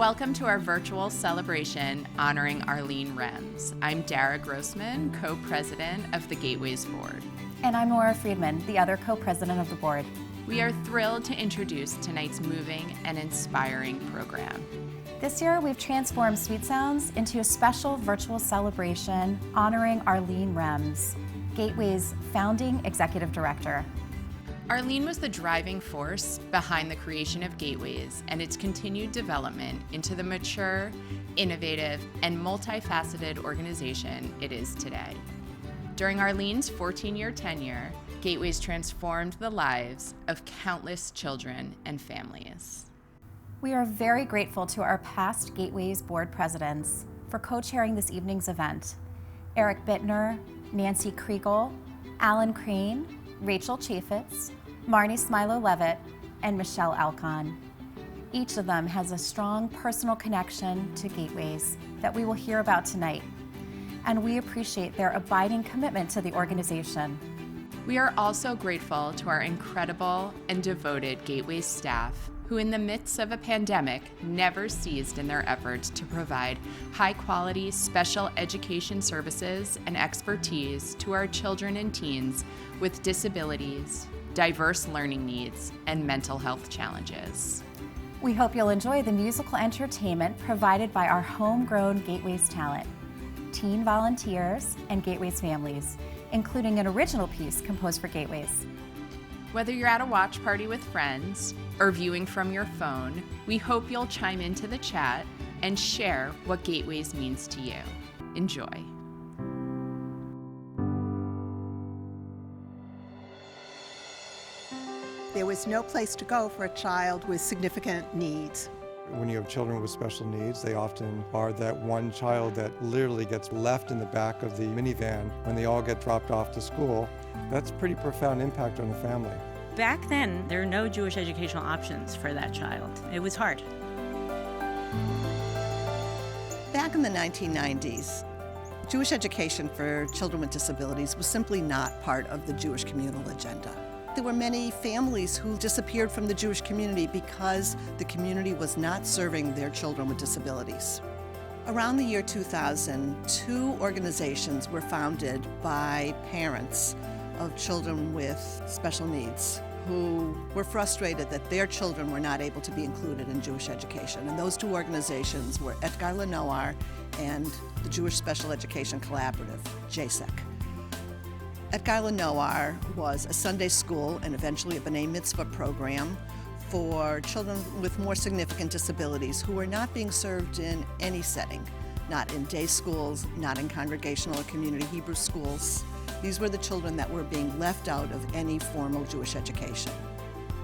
Welcome to our virtual celebration honoring Arlene Remz. I'm Dara Grossman, co-president of the Gateways Board. And I'm Nora Friedman, the other co-president of the board. We are thrilled to introduce tonight's moving and inspiring program. This year, we've transformed Sweet Sounds into a special virtual celebration honoring Arlene Remz, Gateway's founding executive director. Arlene was the driving force behind the creation of Gateways and its continued development into the mature, innovative, and multifaceted organization it is today. During Arlene's 14-year tenure, Gateways transformed the lives of countless children and families. We are very grateful to our past Gateways board presidents for co-chairing this evening's event: Eric Bittner, Nancy Kriegel, Alan Crane, Rachel Chaffetz, Marnie Smilo-Levitt, and Michelle Alcon. Each of them has a strong personal connection to Gateways that we will hear about tonight, and we appreciate their abiding commitment to the organization. We are also grateful to our incredible and devoted Gateways staff who, in the midst of a pandemic, never ceased in their efforts to provide high-quality special education services and expertise to our children and teens with disabilities, diverse learning needs, and mental health challenges. We hope you'll enjoy the musical entertainment provided by our homegrown Gateways talent, teen volunteers, and Gateways families, including an original piece composed for Gateways. Whether you're at a watch party with friends or viewing from your phone, we hope you'll chime into the chat and share what Gateways means to you. Enjoy. There was no place to go for a child with significant needs. When you have children with special needs, they often are that one child that literally gets left in the back of the minivan when they all get dropped off to school. That's a pretty profound impact on the family. Back then, there were no Jewish educational options for that child. It was hard. Back in the 1990s, Jewish education for children with disabilities was simply not part of the Jewish communal agenda. There were many families who disappeared from the Jewish community because the community was not serving their children with disabilities. Around the year 2000, two organizations were founded by parents of children with special needs who were frustrated that their children were not able to be included in Jewish education. And those two organizations were Etgar Lenoir and the Jewish Special Education Collaborative, JSEC. Etgar Lenoir was a Sunday school and eventually a B'nai Mitzvah program for children with more significant disabilities who were not being served in any setting, not in day schools, not in congregational or community Hebrew schools. These were the children that were being left out of any formal Jewish education.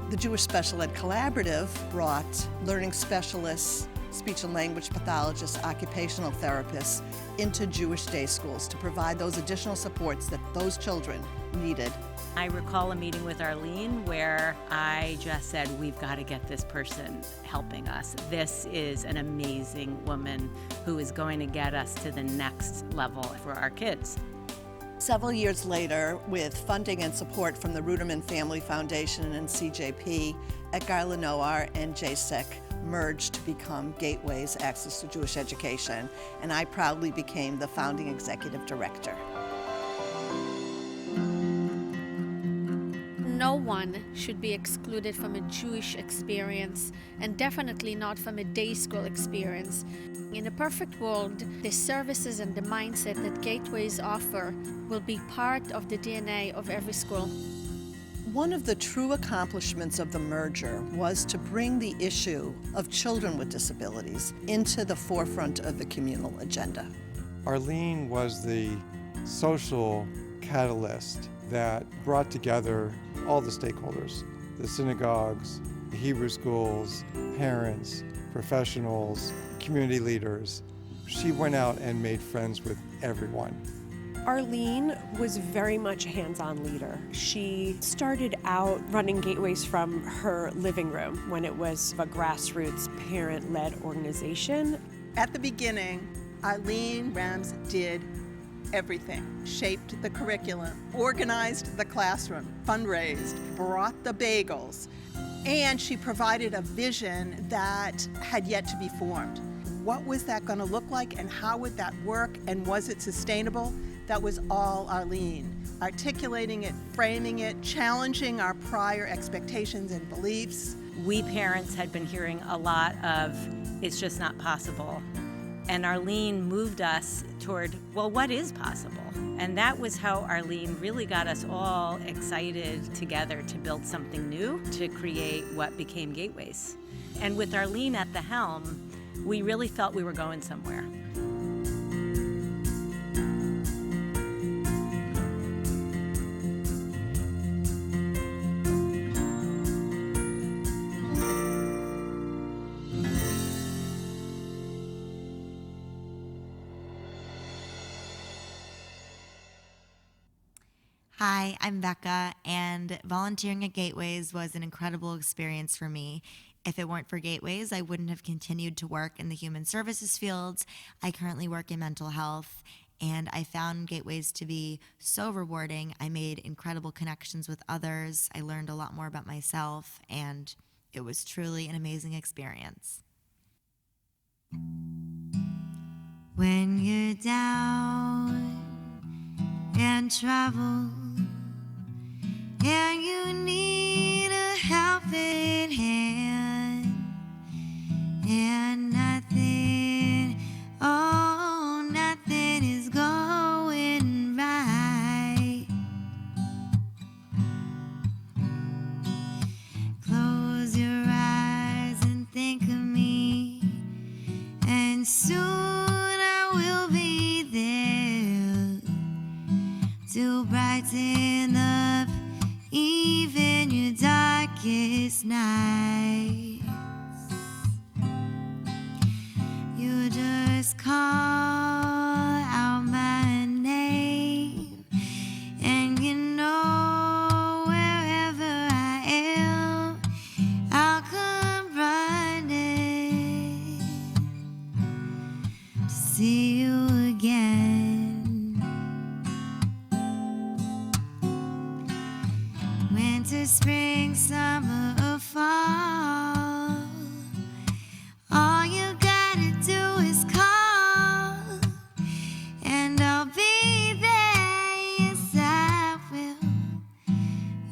The Jewish Special Ed Collaborative brought learning specialists, speech and language pathologists, occupational therapists into Jewish day schools to provide those additional supports that those children needed. I recall a meeting with Arlene where I just said, we've got to get this person helping us. This is an amazing woman who is going to get us to the next level for our kids. Several years later, with funding and support from the Ruderman Family Foundation and CJP, Etgar Lenoir and JSEC merged to become Gateways Access to Jewish Education, and I proudly became the founding executive director. No one should be excluded from a Jewish experience, and definitely not from a day school experience. In a perfect world, the services and the mindset that Gateways offer will be part of the DNA of every school. One of the true accomplishments of the merger was to bring the issue of children with disabilities into the forefront of the communal agenda. Arlene was the social catalyst that brought together all the stakeholders, the synagogues, the Hebrew schools, parents, professionals, community leaders. She went out and made friends with everyone. Arlene was very much a hands-on leader. She started out running Gateways from her living room when it was a grassroots parent-led organization. At the beginning, Arlene Remz did everything. Shaped the curriculum, organized the classroom, fundraised, brought the bagels. And she provided a vision that had yet to be formed. What was that going to look like, and how would that work, and was it sustainable? That was all Arlene. Articulating it, framing it, challenging our prior expectations and beliefs. We parents had been hearing a lot of, it's just not possible. And Arlene moved us toward, well, what is possible? And that was how Arlene really got us all excited together to build something new, to create what became Gateways. And with Arlene at the helm, we really felt we were going somewhere. Hi, I'm Becca, and volunteering at Gateways was an incredible experience for me. If it weren't for Gateways, I wouldn't have continued to work in the human services fields. I currently work in mental health, and I found Gateways to be so rewarding. I made incredible connections with others. I learned a lot more about myself, and it was truly an amazing experience. When you're down and trouble, and you need a helping hand, and nothing, oh, nothing is going right. Close your eyes and think of me, and soon I will be there to brighten up even your darkest nights. You just call out my name, and you know wherever I am, I'll come running to see you again. Winter, spring, summer, or fall, all you gotta do is call, and I'll be there, yes I will.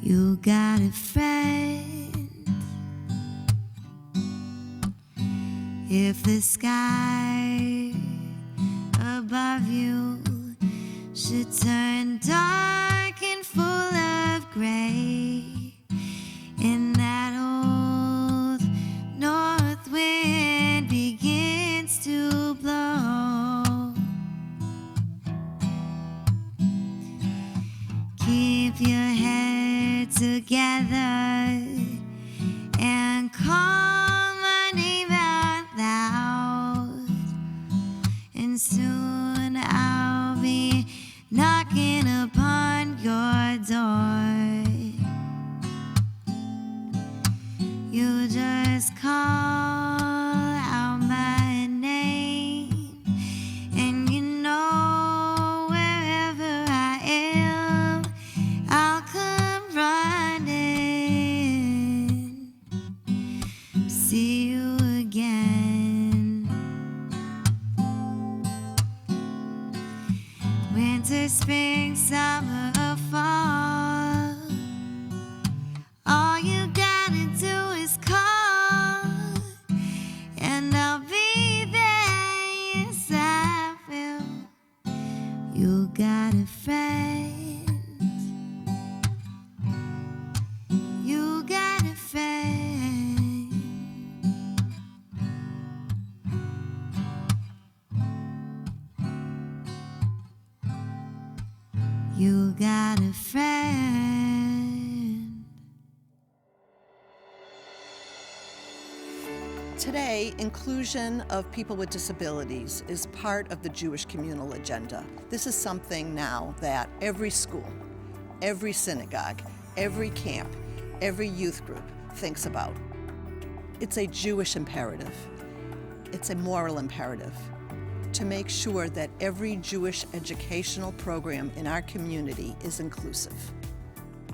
You got a friend. If the sky above you should turn dark and full of gray, and that old north wind begins to blow, keep your head together and call my name out loud, and soon I'll be knocking upon your door. You just call out my name, and you know wherever I am, I'll come running to see you again. Winter, spring, summer, or fall, all you gotta do is call, and I'll be there, yes I will. You got a friend. You got a friend. You got a friend. Today, inclusion of people with disabilities is part of the Jewish communal agenda. This is something now that every school, every synagogue, every camp, every youth group thinks about. It's a Jewish imperative. It's a moral imperative to make sure that every Jewish educational program in our community is inclusive.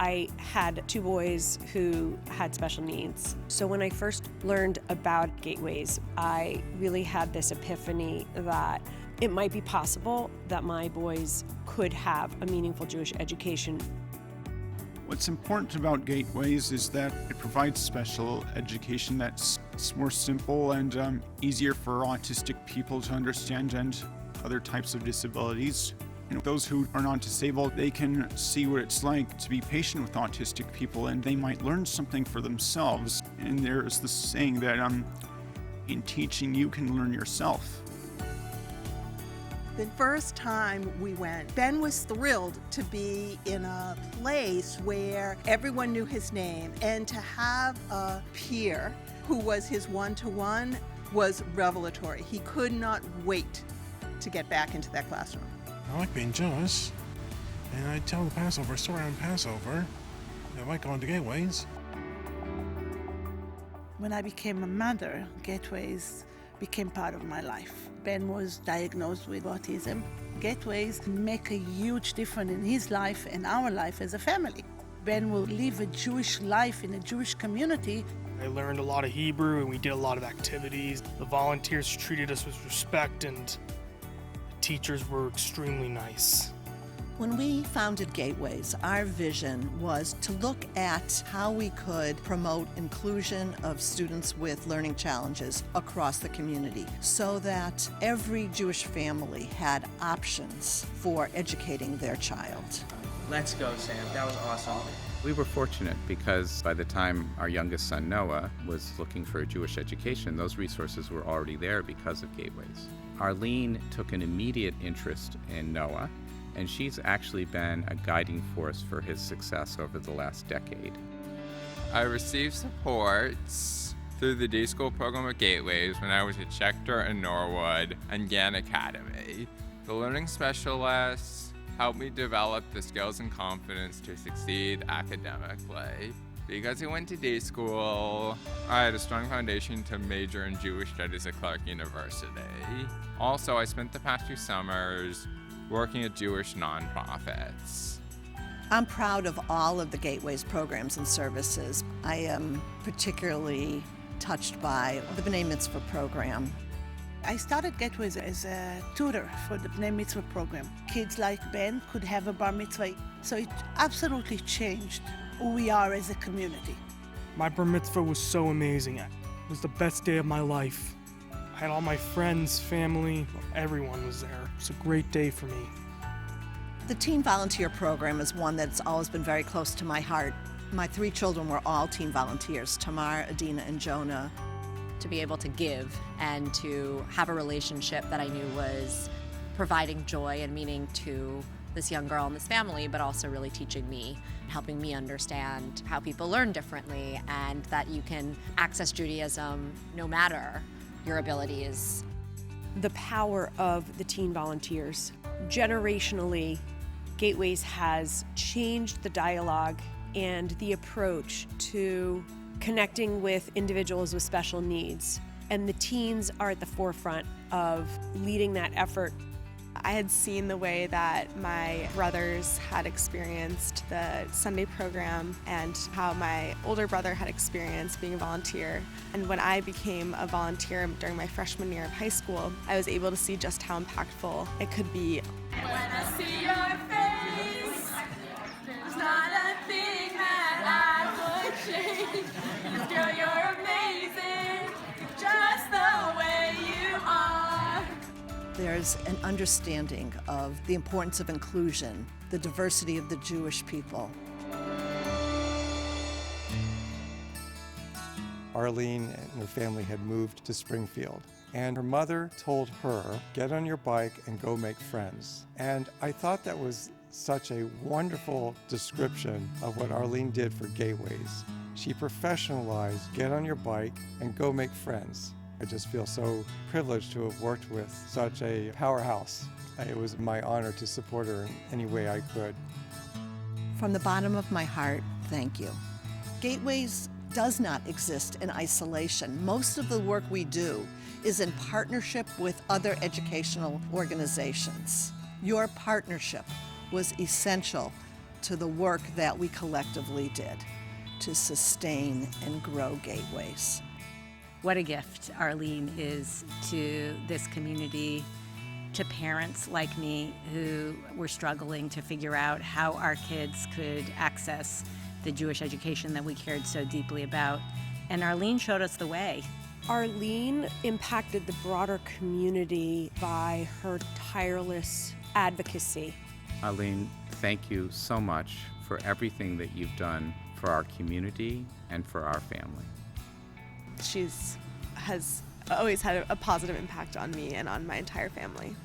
I had two boys who had special needs. So when I first learned about Gateways, I really had this epiphany that it might be possible that my boys could have a meaningful Jewish education. What's important about Gateways is that it provides special education that's more simple and easier for autistic people to understand and other types of disabilities. Those who are not disabled, they can see what it's like to be patient with autistic people, and they might learn something for themselves. And there's this saying that in teaching, you can learn yourself. The first time we went, Ben was thrilled to be in a place where everyone knew his name, and to have a peer who was his one-to-one was revelatory. He could not wait to get back into that classroom. I like being Jewish, and I tell the Passover story on Passover. I like going to Gateways. When I became a mother, Gateways became part of my life. Ben was diagnosed with autism. Gateways make a huge difference in his life and our life as a family. Ben will live a Jewish life in a Jewish community. I learned a lot of Hebrew, and we did a lot of activities. The volunteers treated us with respect, and teachers were extremely nice. When we founded Gateways, our vision was to look at how we could promote inclusion of students with learning challenges across the community so that every Jewish family had options for educating their child. Let's go, Sam. That was awesome. We were fortunate because by the time our youngest son, Noah, was looking for a Jewish education, those resources were already there because of Gateways. Arlene took an immediate interest in Noah, and she's actually been a guiding force for his success over the last decade. I received support through the day school program at Gateways when I was at Schechter and Norwood and Gann Academy. The learning specialists helped me develop the skills and confidence to succeed academically. Because I went to day school, I had a strong foundation to major in Jewish studies at Clark University. Also, I spent the past 2 summers working at Jewish nonprofits. I'm proud of all of the Gateways programs and services. I am particularly touched by the B'nai Mitzvah program. I started Gateways as a tutor for the B'nai Mitzvah program. Kids like Ben could have a bar mitzvah, so it absolutely changed who we are as a community. My bar mitzvah was so amazing. It was the best day of my life. I had all my friends, family, everyone was there. It was a great day for me. The teen volunteer program is one that's always been very close to my heart. My 3 children were all teen volunteers, Tamar, Adina, and Jonah. To be able to give and to have a relationship that I knew was providing joy and meaning to this young girl and this family, but also really teaching me, helping me understand how people learn differently and that you can access Judaism no matter your abilities. The power of the teen volunteers. Generationally, Gateways has changed the dialogue and the approach to connecting with individuals with special needs. And the teens are at the forefront of leading that effort. I had seen the way that my brothers had experienced the Sunday program and how my older brother had experienced being a volunteer. And when I became a volunteer during my freshman year of high school, I was able to see just how impactful it could be. When I see your face, there's not a thing that I would change. 'Cause girl, you're amazing, just the way you are. There's an understanding of the importance of inclusion, the diversity of the Jewish people. Arlene and her family had moved to Springfield, and her mother told her, "Get on your bike and go make friends." And I thought that was such a wonderful description of what Arlene did for Gateways. She professionalized, get on your bike and go make friends. I just feel so privileged to have worked with such a powerhouse. It was my honor to support her in any way I could. From the bottom of my heart, thank you. Gateways does not exist in isolation. Most of the work we do is in partnership with other educational organizations. Your partnership was essential to the work that we collectively did to sustain and grow Gateways. What a gift Arlene is to this community, to parents like me who were struggling to figure out how our kids could access the Jewish education that we cared so deeply about. And Arlene showed us the way. Arlene impacted the broader community by her tireless advocacy. Arlene, thank you so much for everything that you've done for our community and for our family. Has always had a positive impact on me and on my entire family.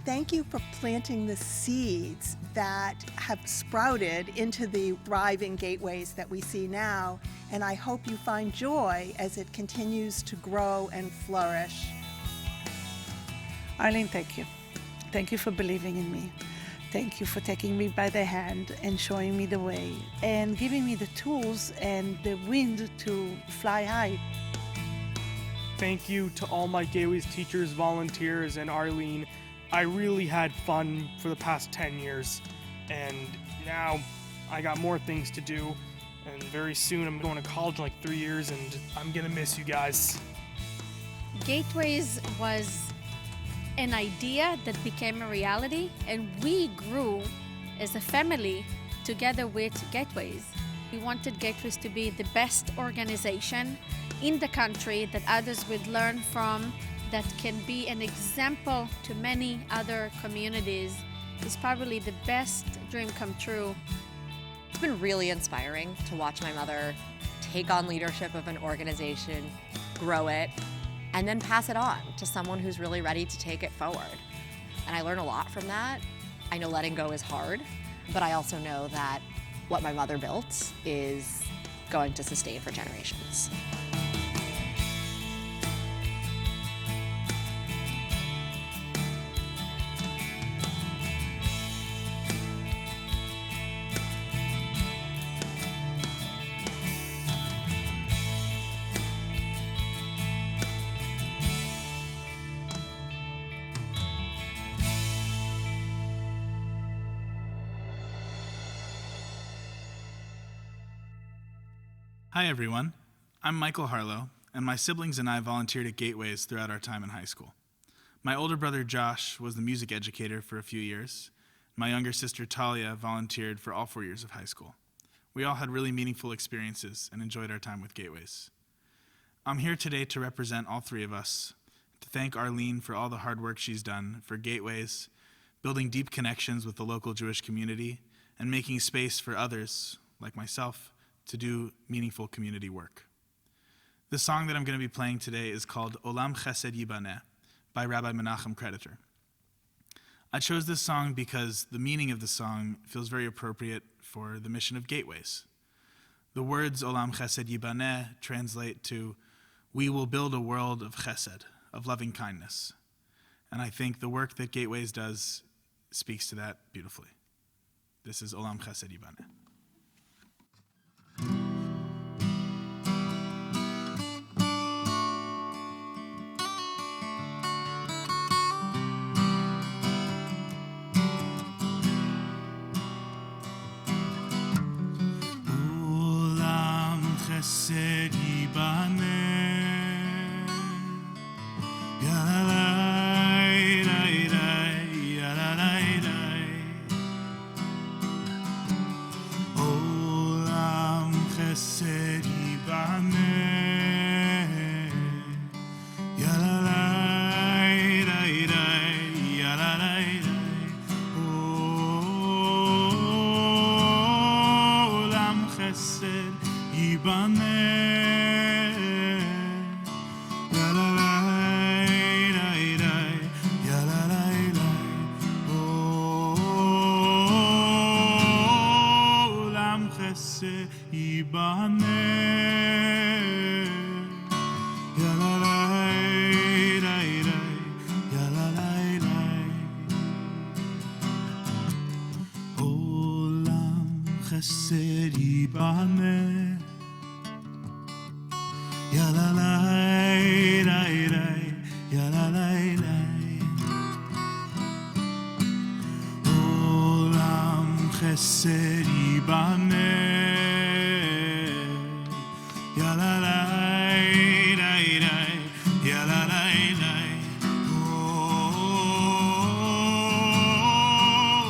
Thank you for planting the seeds that have sprouted into the thriving Gateways that we see now, and I hope you find joy as it continues to grow and flourish. Arlene, thank you. Thank you for believing in me. Thank you for taking me by the hand and showing me the way and giving me the tools and the wind to fly high. Thank you to all my Gateways teachers, volunteers, and Arlene. I really had fun for the past 10 years, and now I got more things to do, and very soon I'm going to college in like 3 years, and I'm gonna miss you guys. Gateways was an idea that became a reality, and we grew as a family together with Gateways. We wanted Gateways to be the best organization in the country that others would learn from, that can be an example to many other communities. It's probably the best dream come true. It's been really inspiring to watch my mother take on leadership of an organization, grow it, and then pass it on to someone who's really ready to take it forward. And I learn a lot from that. I know letting go is hard, but I also know that what my mother built is going to sustain for generations. Hi everyone, I'm Michael Harlow, and my siblings and I volunteered at Gateways throughout our time in high school. My older brother Josh was the music educator for a few years. My younger sister Talia volunteered for all 4 years of high school. We all had really meaningful experiences and enjoyed our time with Gateways. I'm here today to represent all three of us, to thank Arlene for all the hard work she's done for Gateways, building deep connections with the local Jewish community, and making space for others, like myself, to do meaningful community work. The song that I'm going to be playing today is called Olam Chesed Yibaneh by Rabbi Menachem Creditor. I chose this song because the meaning of the song feels very appropriate for the mission of Gateways. The words Olam Chesed Yibaneh translate to, we will build a world of chesed, of loving kindness. And I think the work that Gateways does speaks to that beautifully. This is Olam Chesed Yibaneh. Chesed Yibaneh, Yalalai, Yalalai, Olam Chesed Yibaneh, Yalalai, Yalalai, Olam Chesed Yibaneh, yalalai, yalalai, olam chesed yibaneh, yalalai, yalalai, olam chesed yibaneh. Yalalai, yalalai, Olam Chesed Yibaneh. Ya la la, ya la la,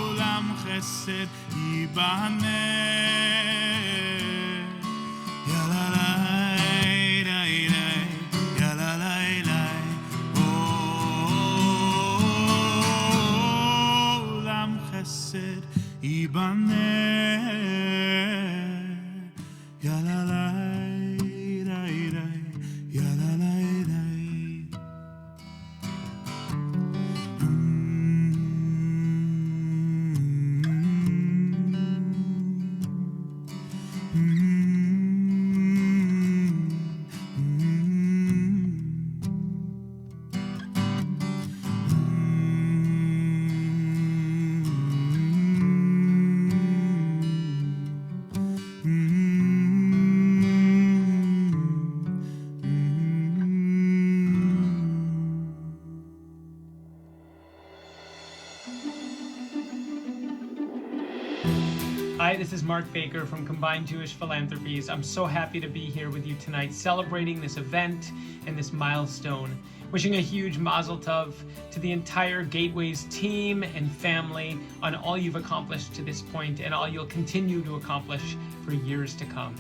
Olam Chesed Yibaneh. Ya la la, ya la la, Olam Chesed Yibaneh. Ya la la, ya la la. Hi, this is Mark Baker from Combined Jewish Philanthropies. I'm so happy to be here with you tonight celebrating this event and this milestone. Wishing a huge mazel tov to the entire Gateways team and family on all you've accomplished to this point and all you'll continue to accomplish for years to come.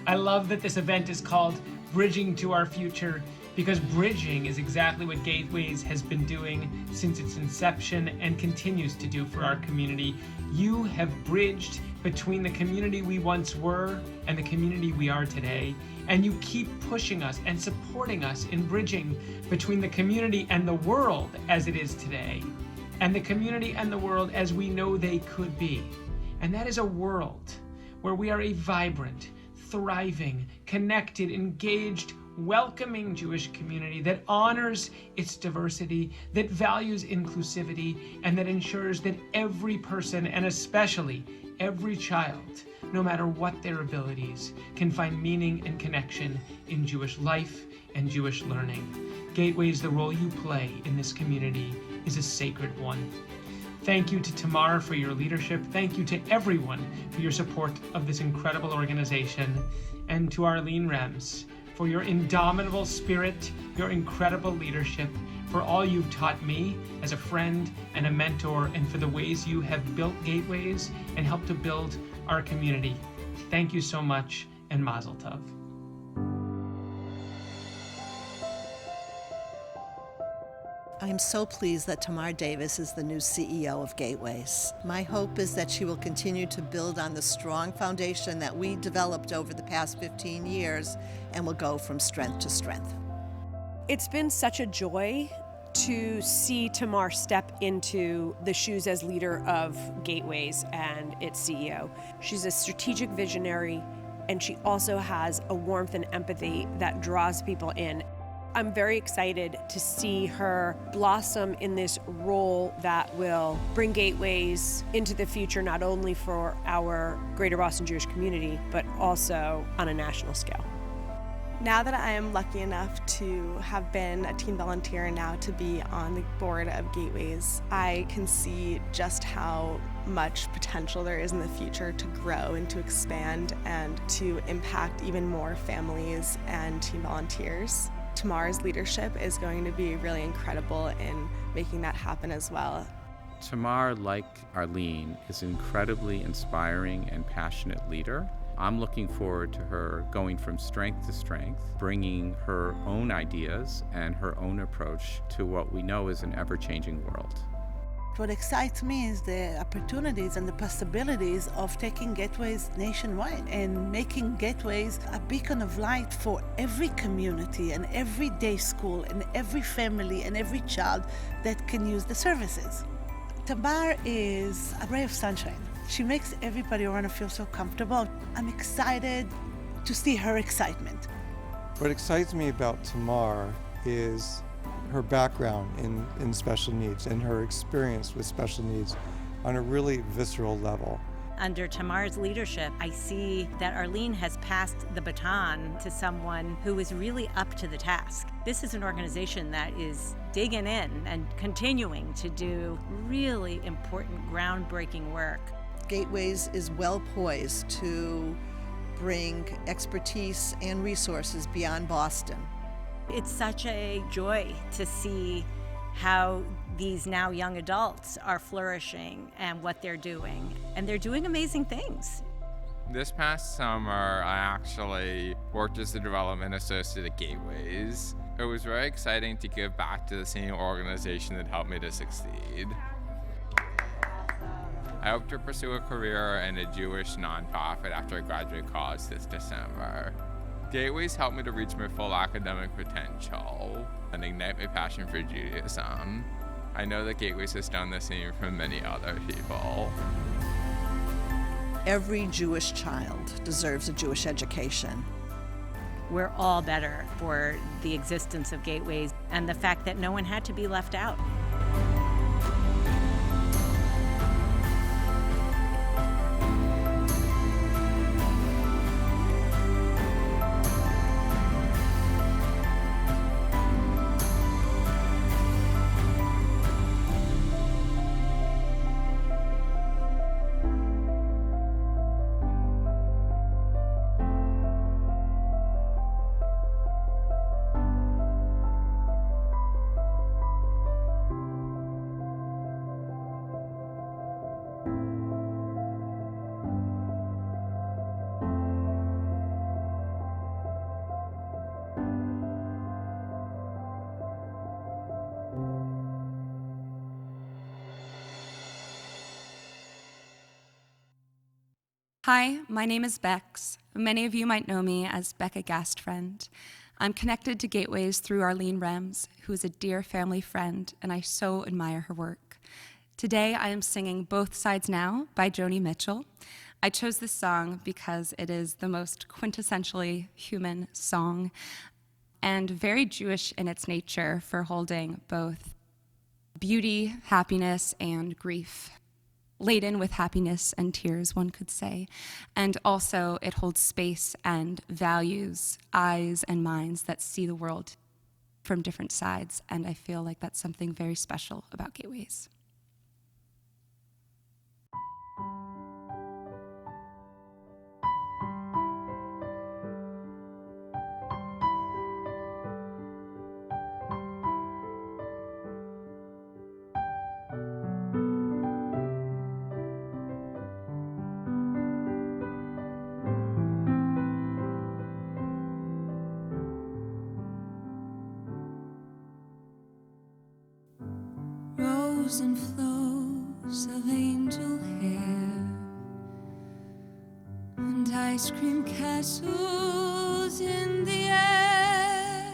I love that this event is called Bridging to Our Future, because bridging is exactly what Gateways has been doing since its inception and continues to do for our community. You have bridged between the community we once were and the community we are today, and you keep pushing us and supporting us in bridging between the community and the world as it is today, and the community and the world as we know they could be. And that is a world where we are a vibrant, thriving, connected, engaged, welcoming Jewish community that honors its diversity, that values inclusivity, and that ensures that every person, and especially every child, no matter what their abilities, can find meaning and connection in Jewish life and Jewish learning. Gateways, the role you play in this community is a sacred one. Thank you to Tamar for your leadership. Thank you to everyone for your support of this incredible organization, and to Arlene Remz for your indomitable spirit, your incredible leadership, for all you've taught me as a friend and a mentor, and for the ways you have built Gateways and helped to build our community. Thank you so much, and mazel tov. I am so pleased that Tamar Davis is the new CEO of Gateways. My hope is that she will continue to build on the strong foundation that we developed over the past 15 years and will go from strength to strength. It's been such a joy to see Tamar step into the shoes as leader of Gateways and its CEO. She's a strategic visionary, and she also has a warmth and empathy that draws people in. I'm very excited to see her blossom in this role that will bring Gateways into the future, not only for our Greater Boston Jewish community, but also on a national scale. Now that I am lucky enough to have been a teen volunteer and now to be on the board of Gateways, I can see just how much potential there is in the future to grow and to expand and to impact even more families and teen volunteers. Tamar's leadership is going to be really incredible in making that happen as well. Tamar, like Arlene, is an incredibly inspiring and passionate leader. I'm looking forward to her going from strength to strength, bringing her own ideas and her own approach to what we know is an ever-changing world. What excites me is the opportunities and the possibilities of taking Gateways nationwide and making Gateways a beacon of light for every community and every day school and every family and every child that can use the services. Tamar is a ray of sunshine. She makes everybody around her feel so comfortable. I'm excited to see her excitement. What excites me about Tamar is her background in special needs and her experience with special needs on a really visceral level. Under Tamar's leadership, I see that Arlene has passed the baton to someone who is really up to the task. This is an organization that is digging in and continuing to do really important, groundbreaking work. Gateways is well poised to bring expertise and resources beyond Boston. It's such a joy to see how these now young adults are flourishing and what they're doing. And they're doing amazing things. This past summer, I actually worked as the development associate at Gateways. It was very exciting to give back to the same organization that helped me to succeed. I hope to pursue a career in a Jewish nonprofit after I graduate college this December. Gateways helped me to reach my full academic potential and ignite my passion for Judaism. I know that Gateways has done the same for many other people. Every Jewish child deserves a Jewish education. We're all better for the existence of Gateways and the fact that no one had to be left out. Hi, my name is Bex. Many of you might know me as Becca Gastfriend. I'm connected to Gateways through Arlene Remz, who is a dear family friend, and I so admire her work. Today, I am singing Both Sides Now by Joni Mitchell. I chose this song because it is the most quintessentially human song and very Jewish in its nature for holding both beauty, happiness, and grief. Laden with happiness and tears, one could say. And also it holds space and values, eyes and minds that see the world from different sides. And I feel like that's something very special about Gateways. Rows and flows of angel hair and ice cream castles in the air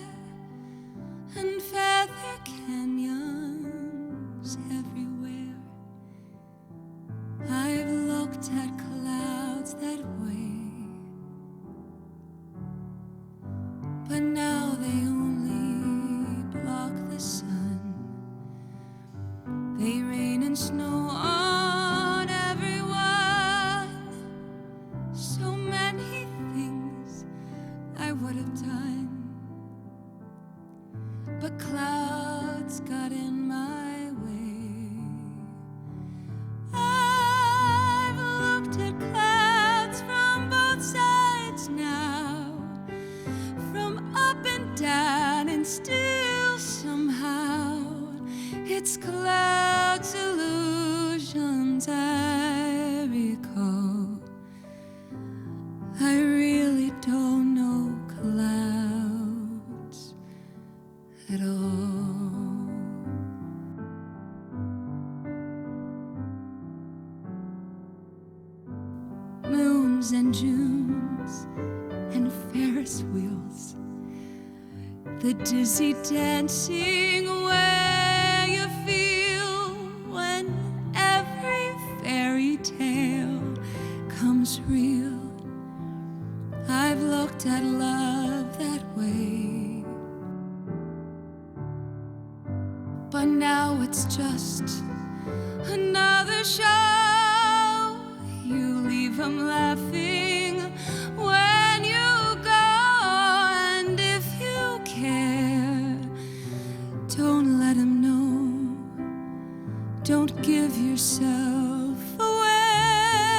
and feather canyons everywhere. I've looked at clouds that way, but now they only block the sun. They rain and snow on everyone. So many things I would have done, but clouds got in my way. I've looked at clouds from both sides now, from up and down, and still somehow it's clouds, illusions I recall. I really don't know clouds at all. Moons and Junes and Ferris wheels, the dizzy dancing where you feel when every fairy tale comes real. I've looked at love that way, but now it's just another show. You leave 'em laughing when you go, and if you care, don't let 'em know. Don't give yourself away.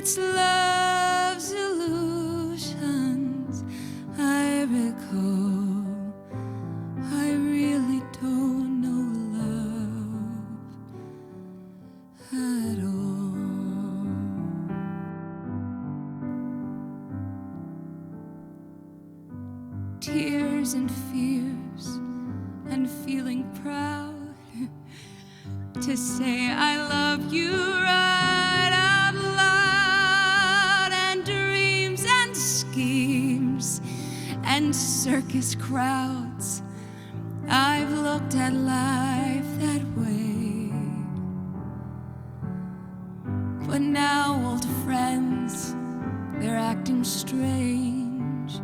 It's love's illusions I recall. I really don't know love at all. Tears and fears and feeling proud to say I love you right out loud, and dreams and schemes and circus crowds. I've looked at life that way, but now old friends, they're acting strange.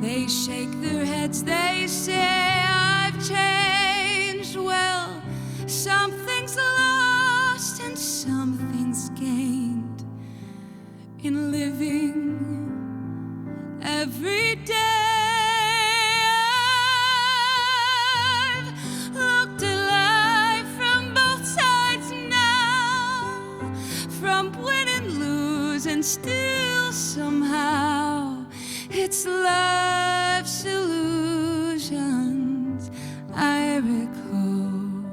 They shake their heads, they say I've changed. Well, something's lost and something's gained in living every day. I've looked at life from both sides now, from win and lose, and still somehow it's life's illusions I recall.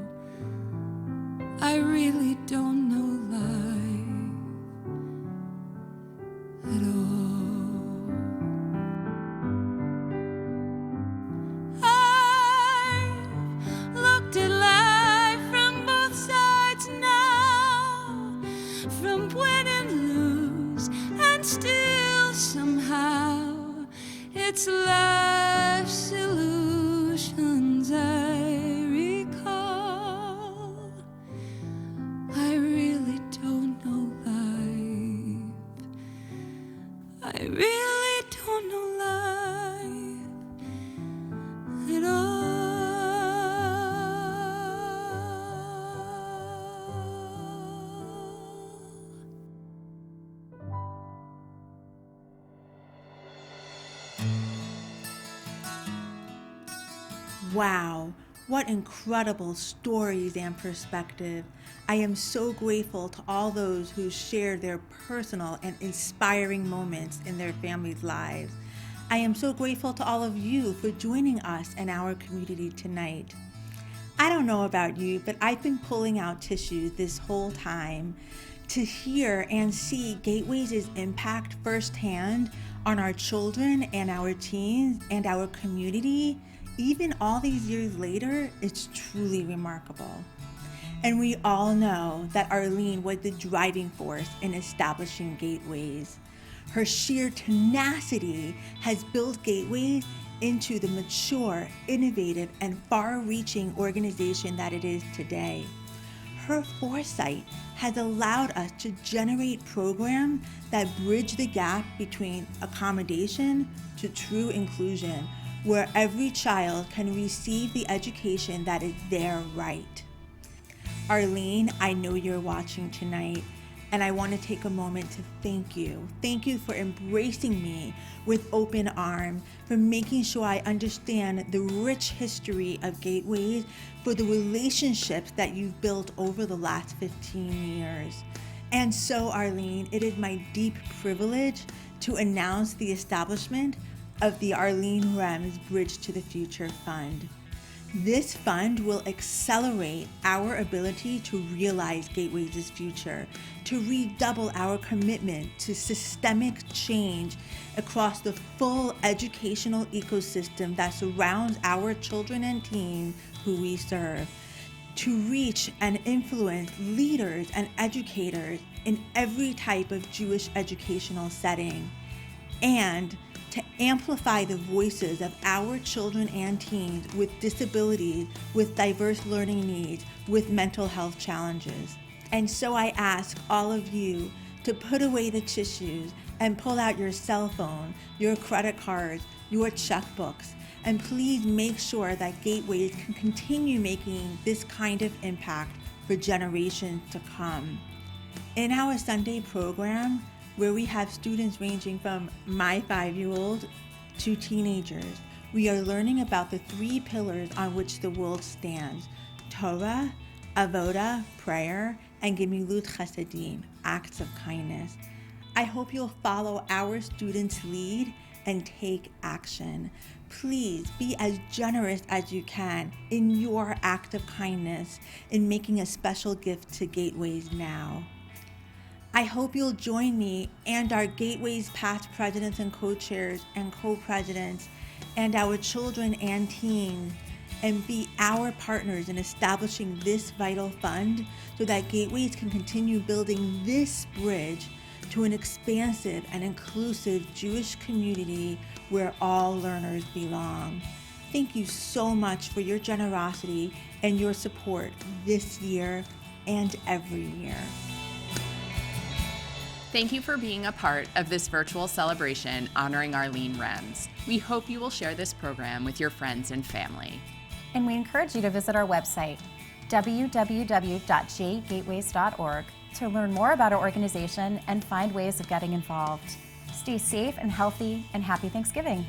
I really don't know life at all. I've looked at life from both sides now, from win and lose, and still somehow it's life's illusions I recall. I really don't know life. I really don't know life at all. Wow, what incredible stories and perspective. I am so grateful to all those who shared their personal and inspiring moments in their families' lives. I am so grateful to all of you for joining us in our community tonight. I don't know about you, but I've been pulling out tissues this whole time to hear and see Gateways' impact firsthand on our children and our teens and our community. Even all these years later, it's truly remarkable. And we all know that Arlene was the driving force in establishing Gateways. Her sheer tenacity has built Gateways into the mature, innovative, and far-reaching organization that it is today. Her foresight has allowed us to generate programs that bridge the gap between accommodation to true inclusion, where every child can receive the education that is their right. Arlene, I know you're watching tonight, and I want to take a moment to thank you. Thank you for embracing me with open arms, for making sure I understand the rich history of Gateways, for the relationships that you've built over the last 15 years. And so, Arlene, it is my deep privilege to announce the establishment of the Arlene Remz Bridge to the Future Fund. This fund will accelerate our ability to realize Gateways' future, to redouble our commitment to systemic change across the full educational ecosystem that surrounds our children and teens who we serve, to reach and influence leaders and educators in every type of Jewish educational setting, and to amplify the voices of our children and teens with disabilities, with diverse learning needs, with mental health challenges. And so I ask all of you to put away the tissues and pull out your cell phone, your credit cards, your checkbooks, and please make sure that Gateways can continue making this kind of impact for generations to come. In our Sunday program, where we have students ranging from my 5-year-old to teenagers, we are learning about the 3 pillars on which the world stands: Torah, Avoda, prayer, and Gemilut Chesedim, acts of kindness. I hope you'll follow our students' lead and take action. Please be as generous as you can in your act of kindness in making a special gift to Gateways now. I hope you'll join me and our Gateways past presidents and co-chairs and co-presidents and our children and teens and be our partners in establishing this vital fund so that Gateways can continue building this bridge to an expansive and inclusive Jewish community where all learners belong. Thank you so much for your generosity and your support this year and every year. Thank you for being a part of this virtual celebration honoring Arlene Remz. We hope you will share this program with your friends and family. And we encourage you to visit our website, www.jgateways.org, to learn more about our organization and find ways of getting involved. Stay safe and healthy, and happy Thanksgiving.